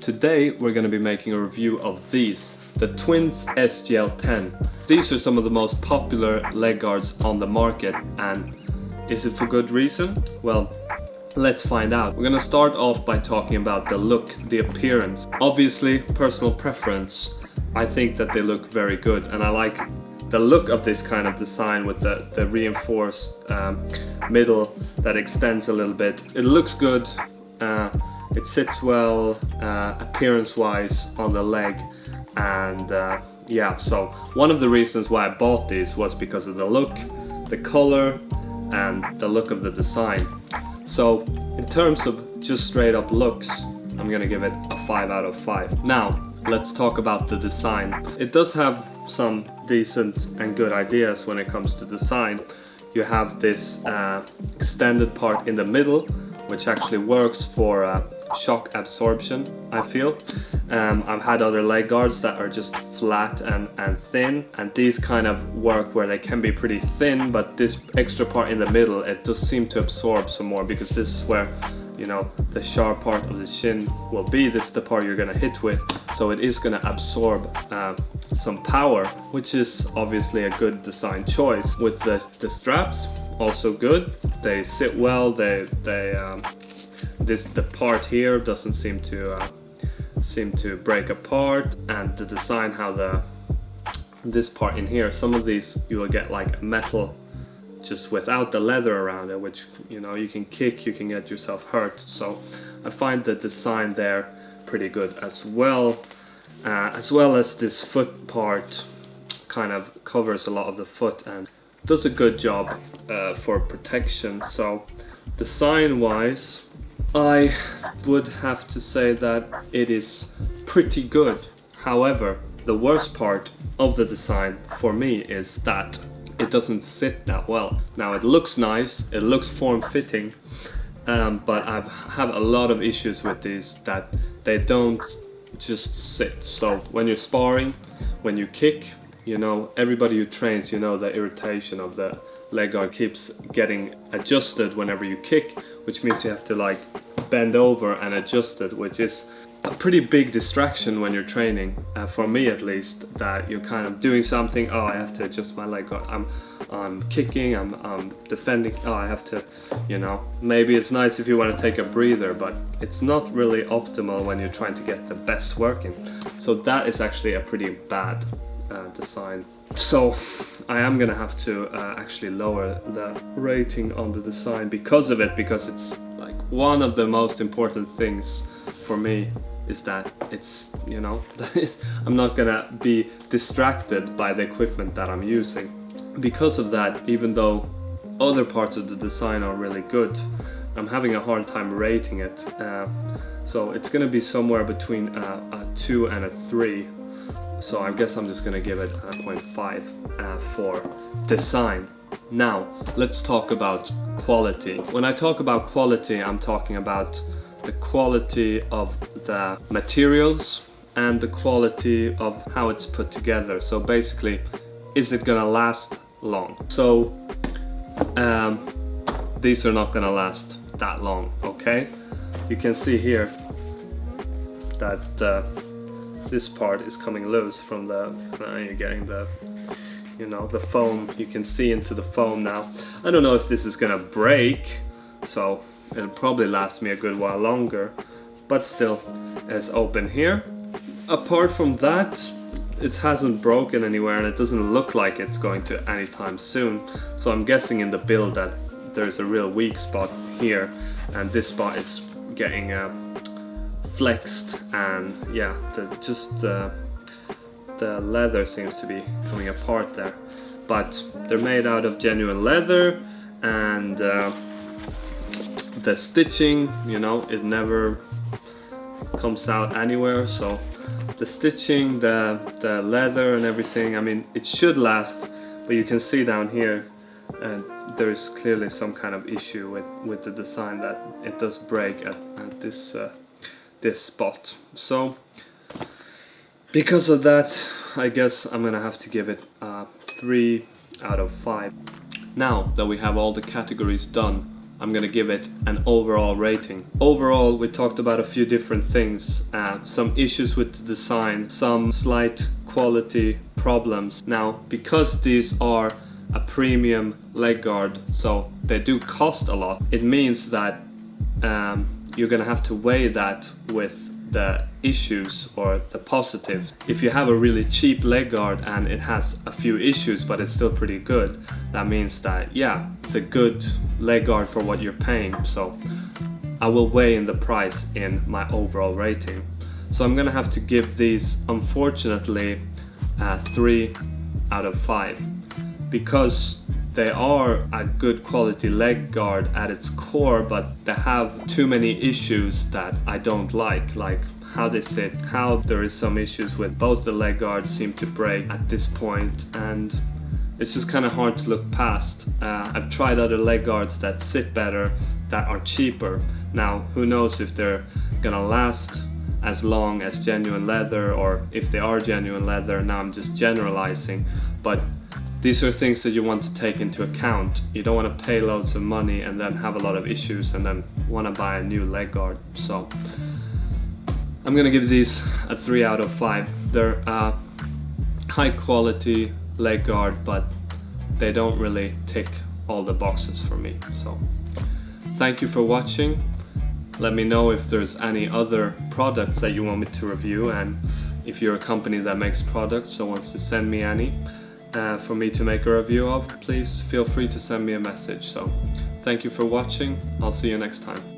Today we're going to be making a review of these, the Twins SGL 10. These are some of the most popular leg guards on the market, and is it for good reason? Well, let's find out. We're going to start off by talking about the look, the appearance. Obviously, personal preference. I think that they look very good, and I like the look of this kind of design with the reinforced middle that extends a little bit. It looks good. It sits well appearance wise on the leg, and yeah, so one of the reasons why I bought these was because of the look, the color, and the look of the design. So in terms of just straight up looks, I'm gonna give it a 5 out of 5. Now let's talk about the design. It does have some decent and good ideas when it comes to design. You have this extended part in the middle, which actually works for shock absorption, I feel. I've had other leg guards that are just flat and thin, and these kind of work where they can be pretty thin, but this extra part in the middle, it does seem to absorb some more, because this is where, you know, the sharp part of the shin will be. This is the part you're gonna hit with, so it is gonna absorb some power, which is obviously a good design choice. With the straps, also good. They sit well. The part here doesn't seem to break apart, and the design, how this part in here, some of these you will get like metal just without the leather around it, which, you know, you can kick, you can get yourself hurt. So I find the design there pretty good as well as this foot part kind of covers a lot of the foot and does a good job for protection. So design wise, I would have to say that it is pretty good. However, the worst part of the design for me is that it doesn't sit that well. Now it looks nice, it looks form-fitting, but I have a lot of issues with these, that they don't just sit. So when you're sparring, when you kick, you know, everybody who trains, you know, the irritation of the leg guard keeps getting adjusted whenever you kick, which means you have to like bend over and adjust it, which is a pretty big distraction when you're training, for me at least, that you're kind of doing something, oh, I have to adjust my leg guard, I'm kicking, I'm defending, oh, I have to, you know, maybe it's nice if you want to take a breather, but it's not really optimal when you're trying to get the best working. So that is actually a pretty bad design. So I am gonna have to actually lower the rating on the design because of it, because it's like one of the most important things for me is that it's, you know, I'm not gonna be distracted by the equipment that I'm using. Because of that, even though other parts of the design are really good, I'm having a hard time rating it. So it's gonna be somewhere between a 2 and a 3. So I guess I'm just gonna give it a 0.5 for design. Now let's talk about quality. When I talk about quality, I'm talking about the quality of the materials and the quality of how it's put together. So basically, is it gonna last long? So these are not gonna last that long, okay? You can see here that this part is coming loose from the, you're getting the, you know, the foam. You can see into the foam now. I don't know if this is gonna break, so it'll probably last me a good while longer, but still, it's open here. Apart from that, it hasn't broken anywhere, and it doesn't look like it's going to anytime soon. So I'm guessing in the build that there's a real weak spot here, and this spot is getting flexed, and yeah, the leather seems to be coming apart there. But they're made out of genuine leather, and the stitching, you know, it never comes out anywhere. So the stitching, the leather and everything, I mean, it should last, but you can see down here there is clearly some kind of issue with the design, that it does break at this spot. So because of that, I guess I'm gonna have to give it a 3 out of 5. Now that we have all the categories done, I'm gonna give it an overall rating. Overall, we talked about a few different things, some issues with the design, some slight quality problems. Now, because these are a premium leg guard, so they do cost a lot, it means that you're gonna have to weigh that with the issues or the positives. If you have a really cheap leg guard and it has a few issues but it's still pretty good, that means that yeah, it's a good leg guard for what you're paying. So I will weigh in the price in my overall rating. So I'm gonna have to give these, unfortunately, 3 out of 5, because they are a good quality leg guard at its core, but they have too many issues that I don't like how they sit, how there is some issues with both the leg guards seem to break at this point, and it's just kind of hard to look past. I've tried other leg guards that sit better, that are cheaper. Now, who knows if they're gonna last as long as genuine leather, or if they are genuine leather. Now I'm just generalizing, but these are things that you want to take into account. You don't want to pay loads of money and then have a lot of issues and then want to buy a new leg guard. So I'm gonna give these a 3 out of 5. They're a high quality leg guard, but they don't really tick all the boxes for me. So thank you for watching. Let me know if there's any other products that you want me to review, and if you're a company that makes products or wants to send me any for me to make a review of, please feel free to send me a message. So thank you for watching. I'll see you next time.